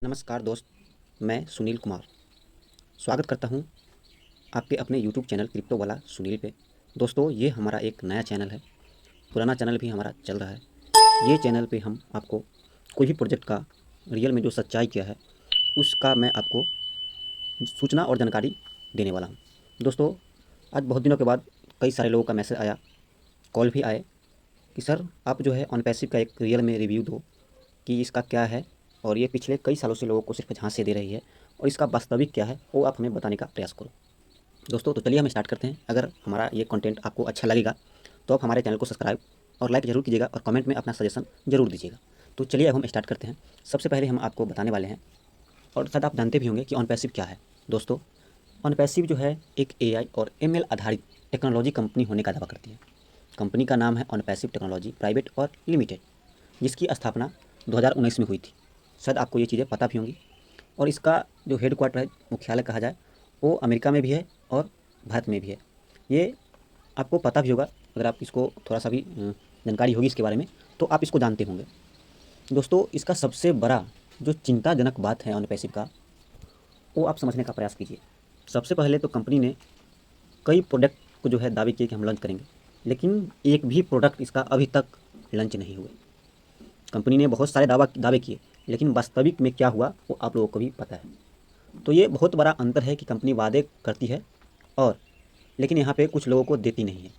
नमस्कार दोस्त, मैं सुनील कुमार स्वागत करता हूं आपके अपने यूट्यूब चैनल क्रिप्टो वाला सुनील पे। दोस्तों, ये हमारा एक नया चैनल है। पुराना चैनल भी हमारा चल रहा है। ये चैनल पे हम आपको कोई भी प्रोजेक्ट का रियल में जो सच्चाई क्या है उसका मैं आपको सूचना और जानकारी देने वाला हूं। दोस्तों, आज बहुत दिनों के बाद कई सारे लोगों का मैसेज आया, कॉल भी आए कि सर आप जो है ऑन पैसिव का एक रियल में रिव्यू दो कि इसका क्या है और ये पिछले कई सालों से लोगों को सिर्फ झांसे दे रही है और इसका वास्तविक क्या है वो आप हमें बताने का प्रयास करो। दोस्तों, तो चलिए हम स्टार्ट करते हैं। अगर हमारा ये कंटेंट आपको अच्छा लगेगा तो आप हमारे चैनल को सब्सक्राइब और लाइक ज़रूर कीजिएगा और कमेंट में अपना सजेशन ज़रूर दीजिएगा। तो चलिए अब हम स्टार्ट करते हैं। सबसे पहले हम आपको बताने वाले हैं, और शायद आप जानते भी होंगे कि ऑन पैसिव क्या है। दोस्तों, ऑन पैसिव जो है एक एआई और एमएल आधारित टेक्नोलॉजी कंपनी होने का दावा करती है। कंपनी का नाम है ऑन पैसिव टेक्नोलॉजी प्राइवेट और लिमिटेड, जिसकी स्थापना 2019 में हुई थी। शायद आपको ये चीज़ें पता भी होंगी। और इसका जो हेडक्वार्टर है, मुख्यालय कहा जाए, वो अमेरिका में भी है और भारत में भी है। ये आपको पता भी होगा, अगर आप इसको थोड़ा सा भी जानकारी होगी इसके बारे में तो आप इसको जानते होंगे। दोस्तों, इसका सबसे बड़ा जो चिंताजनक बात है ऑन पैसिव का, वो आप समझने का प्रयास कीजिए। सबसे पहले तो कंपनी ने कई प्रोडक्ट को जो है दावे किए कि हम लॉन्च करेंगे, लेकिन एक भी प्रोडक्ट इसका अभी तक लॉन्च नहीं हुए। कंपनी ने बहुत सारे दावे किए, लेकिन वास्तविक में क्या हुआ वो आप लोगों को भी पता है। तो ये बहुत बड़ा अंतर है कि कंपनी वादे करती है और लेकिन यहाँ पे कुछ लोगों को देती नहीं है।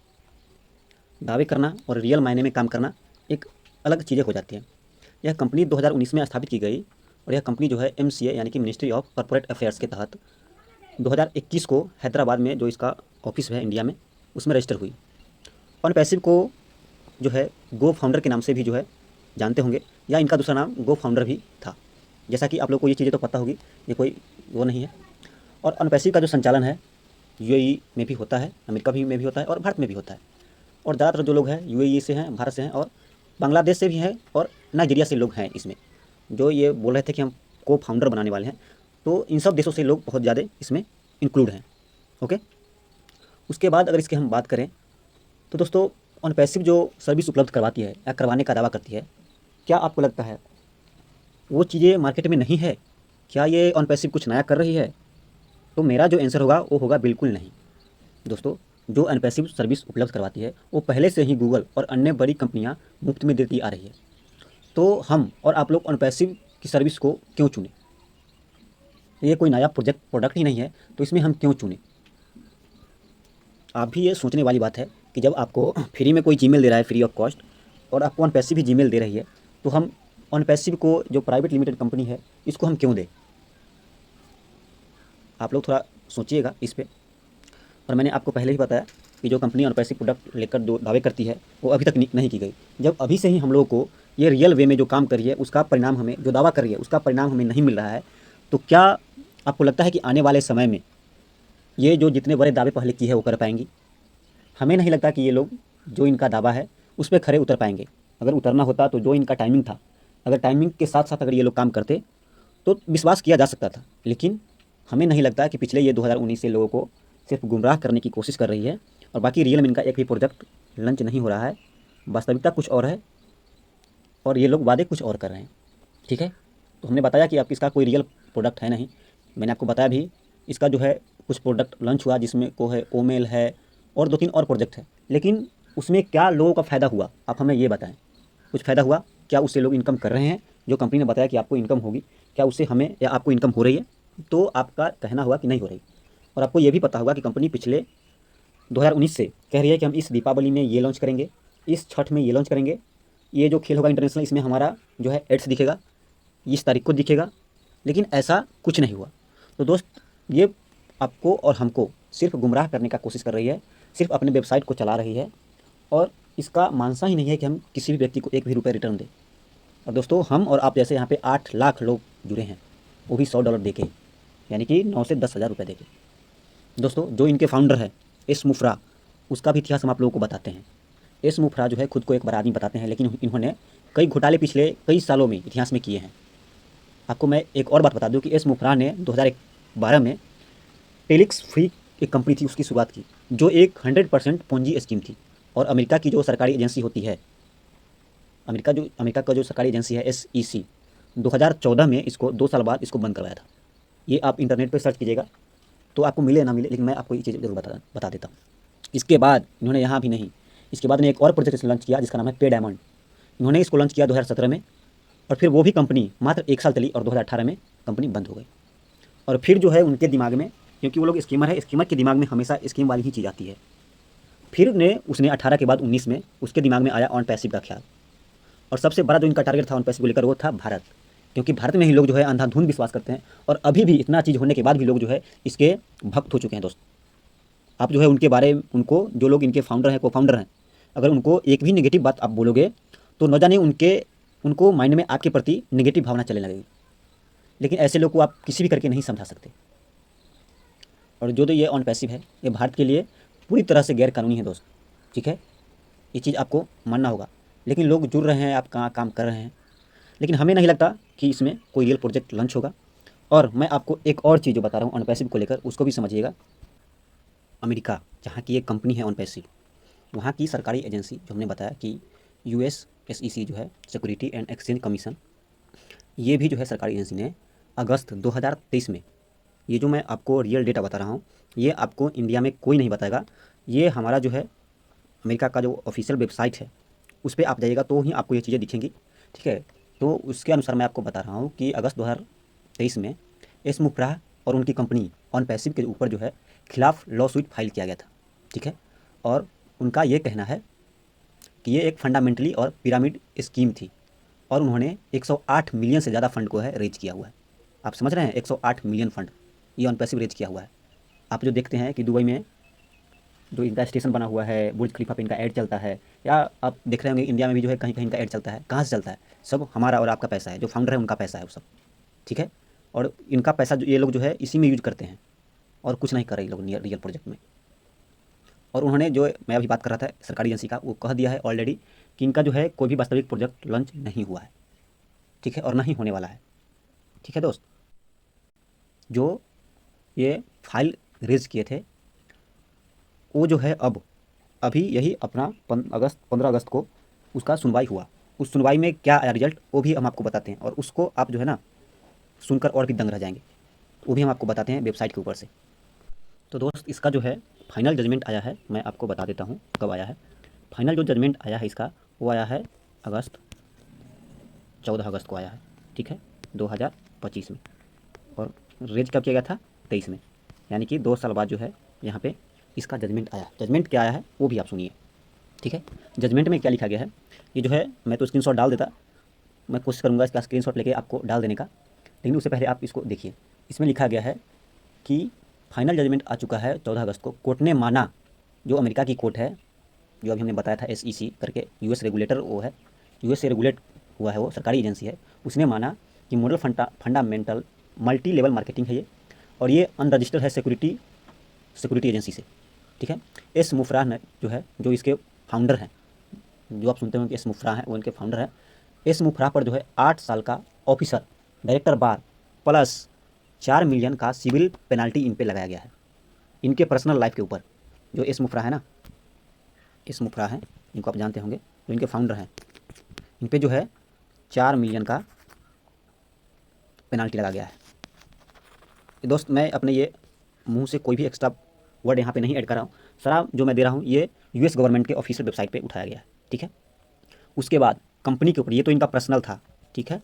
दावे करना और रियल मायने में काम करना एक अलग चीज़ें हो जाती हैं। यह कंपनी 2019 में स्थापित की गई और यह कंपनी जो है एमसीए यानी कि मिनिस्ट्री ऑफ कॉर्पोरेट अफेयर्स के तहत 2021 को हैदराबाद में जो इसका ऑफिस है इंडिया में, उसमें रजिस्टर हुई। ऑन पैसिव को जो है गो फाउंडर के नाम से भी जो है जानते होंगे, या इनका दूसरा नाम गो फाउंडर भी था। जैसा कि आप लोग को ये चीज़ें तो पता होगी, ये कोई वो नहीं है। और ऑन पैसिव का जो संचालन है यूएई में भी होता है, अमेरिका भी में भी होता है और भारत में भी होता है। और ज़्यादातर जो लोग हैं यूएई से हैं, भारत से हैं और बांग्लादेश से भी हैं और नाइजीरिया से लोग हैं इसमें, जो ये बोल रहे थे कि हम को फाउंडर बनाने वाले हैं। तो इन सब देशों से लोग बहुत ज़्यादा इसमें इंक्लूड हैं। ओके, उसके बाद अगर इसकी हम बात करें तो दोस्तों, ऑन पैसिव जो सर्विस उपलब्ध करवाती है या करवाने का दावा करती है, क्या आपको लगता है वो चीज़ें मार्केट में नहीं है? क्या ये ऑन पैसिव कुछ नया कर रही है? तो मेरा जो आंसर होगा वो होगा बिल्कुल नहीं। दोस्तों, जो ऑन पैसिव सर्विस उपलब्ध करवाती है वो पहले से ही गूगल और अन्य बड़ी कंपनियां मुफ्त में देती आ रही है। तो हम और आप लोग ऑन पैसिव की सर्विस को क्यों चुने? ये कोई नया प्रोडक्ट ही नहीं है, तो इसमें हम क्यों चुने? आप भी ये सोचने वाली बात है कि जब आपको फ्री में कोई जीमेल दे रहा है फ्री ऑफ कॉस्ट, और आपको ऑन पैसिव भी जीमेल दे रही है, तो हम ऑन पैसिव को जो प्राइवेट लिमिटेड कंपनी है इसको हम क्यों दें? आप लोग थोड़ा सोचिएगा इस पे। और मैंने आपको पहले ही बताया कि जो कंपनी ऑन पैसिव प्रोडक्ट लेकर जो दावे करती है वो अभी तक नहीं की गई। जब अभी से ही हम लोगों को ये रियल वे में जो काम कर रही है उसका परिणाम हमें, जो दावा कर रही है उसका परिणाम हमें नहीं मिल रहा है, तो क्या आपको लगता है कि आने वाले समय में ये जो जितने बड़े दावे पहले की है वो कर पाएंगी? हमें नहीं लगता कि ये लोग जो इनका दावा है उस पर खरे उतर पाएंगे। अगर उतरना होता तो जो इनका टाइमिंग था, अगर टाइमिंग के साथ साथ अगर ये लोग काम करते तो विश्वास किया जा सकता था। लेकिन हमें नहीं लगता कि पिछले ये 2019 से लोगों को सिर्फ गुमराह करने की कोशिश कर रही है, और बाकी रियल में इनका एक भी प्रोजेक्ट लॉन्च नहीं हो रहा है। वास्तविकता कुछ और है और ये लोग वादे कुछ और कर रहे हैं। ठीक है, तो हमने बताया कि आपकी इसका कोई रियल प्रोडक्ट है नहीं। मैंने आपको बताया भी इसका जो है कुछ प्रोडक्ट लॉन्च हुआ जिसमें को है ओमेल है और 2-3 और प्रोजेक्ट है, लेकिन उसमें क्या लोगों का फ़ायदा हुआ आप हमें ये बताएं। कुछ फ़ायदा हुआ क्या? उससे लोग इनकम कर रहे हैं? जो कंपनी ने बताया कि आपको इनकम होगी, क्या उससे हमें या आपको इनकम हो रही है? तो आपका कहना होगा कि नहीं हो रही। और आपको ये भी पता होगा कि कंपनी पिछले 2019 से कह रही है कि हम इस दीपावली में ये लॉन्च करेंगे, इस छठ में ये लॉन्च करेंगे, ये जो खेल होगा इंटरनेशनल इसमें हमारा जो है एड्स दिखेगा, इस तारीख को दिखेगा, लेकिन ऐसा कुछ नहीं हुआ। तो दोस्त, ये आपको और हमको सिर्फ गुमराह करने का कोशिश कर रही है, सिर्फ अपने वेबसाइट को चला रही है, और इसका मानसा ही नहीं है कि हम किसी भी व्यक्ति को एक भी रुपये रिटर्न दें। और दोस्तों, हम और आप जैसे यहाँ पे 8 लाख लोग जुड़े हैं, वो भी $100 देके, यानी कि 9 से 10 हज़ार रुपये देके। दोस्तों, जो इनके फाउंडर है एस मुफ्रा, उसका भी इतिहास हम आप लोगों को बताते हैं। एस मुफ्रा जो है खुद को एक बड़ा आदमी बताते हैं, लेकिन इन्होंने कई घोटाले पिछले कई सालों में इतिहास में किए हैं। आपको मैं एक और बात बता दूं कि एस मुफ्रा ने 2012 में टेलिक्स फ्री एक कंपनी थी उसकी शुरुआत की, जो एक 100% पोंजी स्कीम थी। और अमेरिका की जो सरकारी एजेंसी होती है, अमेरिका का जो सरकारी एजेंसी है SEC, 2014 में इसको 2 साल बाद इसको बंद करवाया था। ये आप इंटरनेट पे सर्च कीजिएगा तो आपको मिले ना मिले, लेकिन मैं आपको ये चीज़ ज़रूर बता देता हूँ। इसके बाद इन्होंने यहाँ भी नहीं, इसके बाद ने एक और प्रोजेक्ट लॉन्च किया जिसका नाम है पे डायमंड। इन्होंने इसको लॉन्च किया 2017 में, और फिर वो भी कंपनी मात्र 1 साल चली और 2018 में कंपनी बंद हो गई। और फिर जो है उनके दिमाग में, क्योंकि वो लोग स्कीमर है, स्कीमर के दिमाग में हमेशा स्कीम वाली ही चीज़ आती है। फिर ने उसने 18 के बाद 19 में उसके दिमाग में आया ऑन पैसिव का ख्याल, और सबसे बड़ा जो इनका टारगेट था ऑन पैसिव को लेकर वो था भारत, क्योंकि भारत में ही लोग जो है अंधाधुंध विश्वास करते हैं, और अभी भी इतना चीज़ होने के बाद भी लोग जो है इसके भक्त हो चुके हैं। दोस्त आप जो है उनके बारे में, उनको जो लोग इनके फाउंडर हैं, को फाउंडर हैं, अगर उनको एक भी नेगेटिव बात आप बोलोगे तो न जाने उनको माइंड में आपके प्रति नेगेटिव भावना चलने लगेगी। लेकिन ऐसे लोग को आप किसी भी करके नहीं समझा सकते। और जो ये ऑन पैसिव है ये भारत के लिए पूरी तरह से गैर कानूनी है दोस्त, ठीक है, ये चीज़ आपको मानना होगा। लेकिन लोग जुड़ रहे हैं, आप कहाँ काम कर रहे हैं, लेकिन हमें नहीं लगता कि इसमें कोई रियल प्रोजेक्ट लॉन्च होगा। और मैं आपको एक और चीज़ जो बता रहा हूँ ऑन पैसिव को लेकर, उसको भी समझिएगा। अमेरिका, जहाँ की एक कंपनी है ऑन पैसिव, वहाँ की सरकारी एजेंसी जो हमने बताया कि यूएस SEC जो है, सिक्योरिटी एंड एक्सचेंज कमीशन, ये भी जो है सरकारी एजेंसी ने अगस्त 2023 में, ये जो मैं आपको रियल डेटा बता रहा हूँ ये आपको इंडिया में कोई नहीं बताएगा। ये हमारा जो है अमेरिका का जो ऑफिशियल वेबसाइट है उस पर आप जाइएगा तो ही आपको ये चीज़ें दिखेंगी, ठीक है। तो उसके अनुसार मैं आपको बता रहा हूँ कि अगस्त 2023 में एस मुफ्राह और उनकी कंपनी ऑन पैसिव के ऊपर जो है खिलाफ लॉ सूट फाइल किया गया था, ठीक है। और उनका ये कहना है कि ये एक फंडामेंटली और पिरामिड स्कीम थी, और उन्होंने 108 मिलियन से ज़्यादा फंड को है रेज किया हुआ है। आप समझ रहे हैं, 108 मिलियन फंड ये ऑन पैसिव रेज किया हुआ है। आप जो देखते हैं कि दुबई में जो इनका स्टेशन बना हुआ है, बुर्ज खलीफा पे इनका ऐड चलता है, या आप देख रहे होंगे इंडिया में भी जो है कहीं कहीं इनका ऐड चलता है, कहाँ से चलता है? सब हमारा और आपका पैसा है, जो फाउंडर है उनका पैसा है वो सब, ठीक है। और इनका पैसा जो ये लोग जो है इसी में यूज करते हैं और कुछ नहीं कर रहे लोग रियल प्रोजेक्ट में। और उन्होंने जो मैं अभी बात कर रहा था सरकारी एजेंसी का, वो कह दिया है ऑलरेडी कि इनका जो है कोई भी वास्तविक प्रोजेक्ट लॉन्च नहीं हुआ है, ठीक है, और नहीं होने वाला है, ठीक है दोस्त। जो ये फाइल रेज किए थे वो जो है अभी यही अपना 15 अगस्त को उसका सुनवाई हुआ। उस सुनवाई में क्या आया रिजल्ट वो भी हम आपको बताते हैं, और उसको आप जो है ना सुनकर और भी दंग रह जाएंगे, वो भी हम आपको बताते हैं वेबसाइट के ऊपर से। तो दोस्त इसका जो है फाइनल जजमेंट आया है, मैं आपको बता देता हूँ कब आया है। फाइनल जो जजमेंट आया है इसका वो आया है 14 अगस्त को आया है, ठीक है, 2025 में। और रेज कब किया गया था? 23 में, यानी कि 2 साल बाद जो है यहाँ पे इसका जजमेंट आया। जजमेंट क्या आया है वो भी आप सुनिए, ठीक है। जजमेंट में क्या लिखा गया है ये जो है, मैं तो स्क्रीनशॉट डाल देता, मैं कोशिश करूँगा इसका स्क्रीनशॉट लेके आपको डाल देने का, लेकिन उससे पहले आप इसको देखिए। इसमें लिखा गया है कि फाइनल जजमेंट आ चुका है 14 अगस्त को। कोर्ट ने माना, जो अमेरिका की कोर्ट है, जो अभी हमने बताया था SEC करके, US रेगुलेटर वो है, US से रेगुलेट हुआ है, वो सरकारी एजेंसी है, उसने माना कि model fundamental multi level marketing है ये, और ये अनरजिस्टर्ड है सिक्योरिटी एजेंसी से, ठीक है। एस मुफ्राह ने जो है, जो इसके फाउंडर हैं, जो आप सुनते हो कि एस मुफ्राह हैं, वो इनके फाउंडर हैं। एस मुफ्राह पर जो है 8 साल का ऑफिसर डायरेक्टर बार प्लस 4 मिलियन का सिविल पेनाल्टी इन पे लगाया गया है, इनके पर्सनल लाइफ के ऊपर। जो एस मुफ्राह है ना, एस मुफ्राह हैं, इनको आप जानते होंगे, जो इनके फाउंडर हैं, इन पे जो है 4 मिलियन का पेनाल्टी लगा गया है। दोस्त मैं अपने ये मुंह से कोई भी एक्स्ट्रा वर्ड यहाँ पे नहीं ऐड कर रहा हूँ, सारा जो मैं दे रहा हूँ ये US गवर्नमेंट के ऑफिशियल वेबसाइट पे उठाया गया है, ठीक है। उसके बाद कंपनी के ऊपर, ये तो इनका पर्सनल था, ठीक है,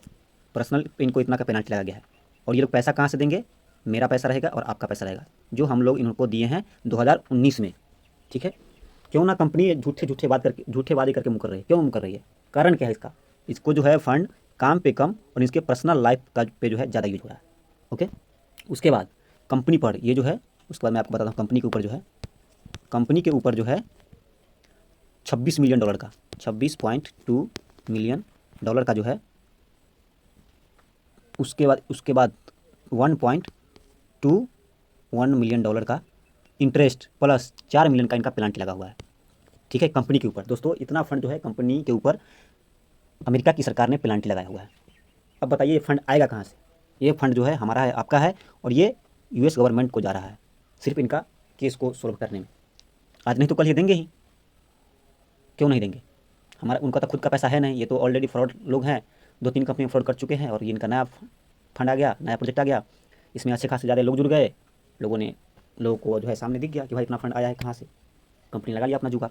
पर्सनल पे इनको इतना का पेनाल्टी लगा गया है। और ये लोग पैसा कहाँ से देंगे? मेरा पैसा रहेगा और आपका पैसा रहेगा, जो हम लोग इनको दिए हैं 2019 में, ठीक है। क्यों ना कंपनी झूठे वादे करके मुकर रही है, क्यों मुकर रही है? कारण क्या है इसका? इसको जो है फंड काम पे कम और इसके पर्सनल लाइफ का पे जो है ज़्यादा यूज हो रहा है, ओके। उसके बाद कंपनी पर ये जो है, उसके बाद मैं आपको बताता हूँ कंपनी के ऊपर जो है, कंपनी के ऊपर जो है $26 मिलियन का, 26.2 मिलियन डॉलर का जो है, उसके बाद $1.21 मिलियन का इंटरेस्ट प्लस 4 मिलियन का इनका पेनाल्टी लगा हुआ है, ठीक है, कंपनी के ऊपर। दोस्तों इतना फंड जो है कंपनी के ऊपर अमेरिका की सरकार ने पेनाल्टी लगाया हुआ है। अब बताइए ये फंड आएगा कहाँ से? ये फंड जो है हमारा है, आपका है, और ये US गवर्नमेंट को जा रहा है सिर्फ इनका केस को सोल्व करने में। आज नहीं तो कल ये देंगे ही, क्यों नहीं देंगे? हमारा उनका तो खुद का पैसा है नहीं, ये तो ऑलरेडी फ्रॉड लोग हैं, 2-3 कंपनी में फ्रॉड कर चुके हैं और ये इनका नया फंड आ गया, नया प्रोजेक्ट आ गया, इसमें अच्छे खासे ज़्यादा लोग जुड़ गए, लोगों को जो है सामने दिख गया कि भाई इतना फंड आया है कहाँ से, कंपनी लगा लिया अपना जुगाड़।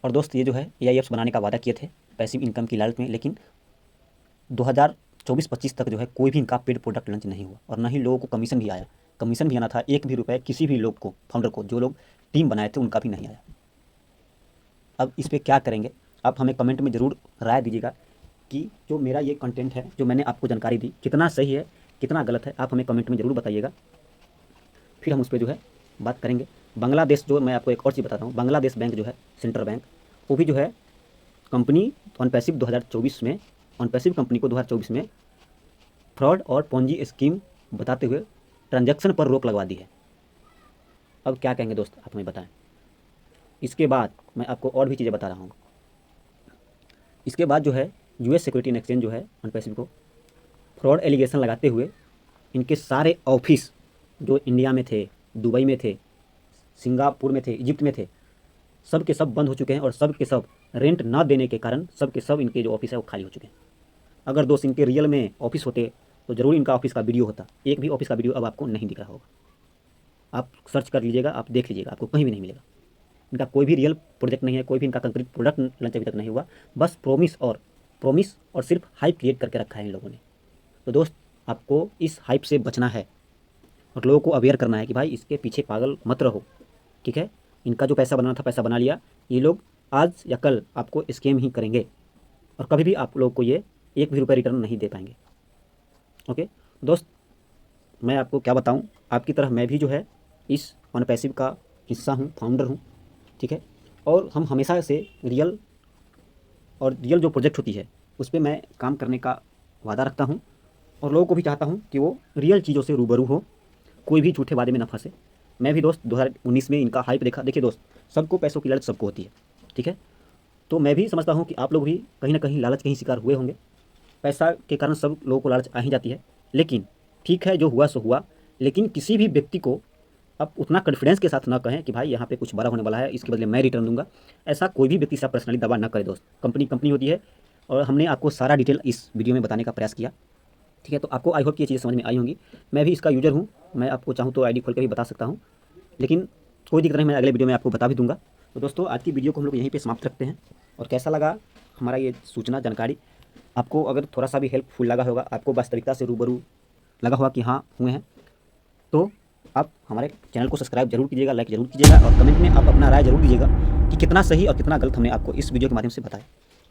और दोस्त ये जो है AIFs बनाने का वादा किए थे पैसिव इनकम की लालच में, लेकिन 2024-25 तक जो है कोई भी इनका पेड प्रोडक्ट लॉन्च नहीं हुआ और ना ही लोगों को कमीशन भी आया। कमीशन भी आना था, एक भी रुपये किसी भी लोग को, फाउंडर को, जो लोग टीम बनाए थे उनका भी नहीं आया। अब इस पर क्या करेंगे, आप हमें कमेंट में ज़रूर राय दीजिएगा कि जो मेरा ये कंटेंट है, जो मैंने आपको जानकारी दी, कितना सही है कितना गलत है, आप हमें कमेंट में ज़रूर बताइएगा, फिर हम उस पर जो है बात करेंगे। बांग्लादेश, जो मैं आपको एक और चीज़ बताता हूँ, बांग्लादेश बैंक जो है सेंट्रल बैंक, वो भी जो है कंपनी ऑन पैसिव 2024 में, ऑन पैसिव कंपनी को 2024 में फ्रॉड और पोंजी स्कीम बताते हुए ट्रांजैक्शन पर रोक लगवा दी है। अब क्या कहेंगे दोस्त, आप हमें बताएं। इसके बाद मैं आपको और भी चीज़ें बता रहा हूँ। इसके बाद जो है US सिक्योरिटी एंड एक्सचेंज जो है ऑन पैसिव को फ्रॉड एलिगेशन लगाते हुए इनके सारे ऑफिस जो इंडिया में थे, दुबई में थे, सिंगापुर में थे, इजिप्ट में थे, सब के सब बंद हो चुके हैं और सब के सब रेंट ना देने के कारण सब के सब इनके जो ऑफिस है वो खाली हो चुके हैं। अगर दोस्त इनके रियल में ऑफिस होते तो ज़रूर इनका ऑफिस का वीडियो होता। एक भी ऑफिस का वीडियो अब आपको नहीं दिख रहा होगा। आप सर्च कर लीजिएगा, आप देख लीजिएगा, आपको कहीं भी नहीं मिलेगा। इनका कोई भी रियल प्रोजेक्ट नहीं है, कोई भी इनका कंक्रीट प्रोडक्ट लॉन्च अभी तक नहीं हुआ, बस प्रॉमिस और सिर्फ हाइप क्रिएट करके रखा है इन लोगों ने। तो दोस्त आपको इस हाइप से बचना है और लोगों को अवेयर करना है कि भाई इसके पीछे पागल मत रहो, ठीक है। इनका जो पैसा बनाना था पैसा बना लिया, ये लोग आज या कल आपको स्कैम ही करेंगे और कभी भी आप लोग को ये एक भी रुपये रिटर्न नहीं दे पाएंगे। ओके दोस्त, मैं आपको क्या बताऊं, आपकी तरह मैं भी जो है इस ऑन पैसिव का हिस्सा हूं, फाउंडर हूं, ठीक है। और हम हमेशा से रियल जो प्रोजेक्ट होती है उस पर मैं काम करने का वादा रखता हूं और लोगों को भी चाहता हूं कि वो रियल चीज़ों से रूबरू हो, कोई भी झूठे वादे में ना फंसे। मैं भी दोस्त 2019 में इनका हाइप देखा। देखिए दोस्त, सबको पैसों की लालच सबको होती है, ठीक है। तो मैं भी समझता हूँ कि आप लोग भी कहीं ना कहीं लालच के ही शिकार हुए होंगे। पैसा के कारण सब लोगों को लालच आ ही जाती है, लेकिन ठीक है जो हुआ सो हुआ। लेकिन किसी भी व्यक्ति को आप उतना कॉन्फिडेंस के साथ ना कहें कि भाई यहाँ पे कुछ बड़ा होने वाला है, इसके बदले मैं रिटर्न दूंगा। ऐसा कोई भी व्यक्ति से पर्सनली दवा ना करे दोस्त। कंपनी होती है और हमने आपको सारा डिटेल इस वीडियो में बताने का प्रयास किया, ठीक है। तो आपको आई होप कि ये चीज़ें समझ में आई होंगी। मैं भी इसका यूजर हूँ, मैं आपको चाहूँ तो आईडी खोल के भी बता सकता हूँ, लेकिन कोई दिक्कत नहीं, मैं अगले वीडियो में आपको बता भी दूंगा। तो दोस्तों आज की वीडियो को हम लोग यहीं पे समाप्त रखते हैं। और कैसा लगा हमारा ये सूचना जानकारी, आपको अगर थोड़ा सा भी हेल्पफुल लगा होगा, आपको वास्तविकता से रूबरू लगा होगा कि हाँ हुए हैं, तो आप हमारे चैनल को सब्सक्राइब जरूर कीजिएगा, लाइक जरूर कीजिएगा और कमेंट में आप अपना राय जरूर दीजिएगा कि कितना सही और कितना गलत हमने आपको इस वीडियो के माध्यम से बताया।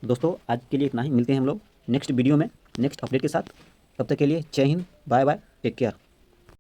दोस्तों आज के लिए इतना ही, मिलते हैं हम लोग नेक्स्ट वीडियो में नेक्स्ट अपडेट के साथ। तब तक के लिए जय हिंद, बाय बाय, टेक केयर।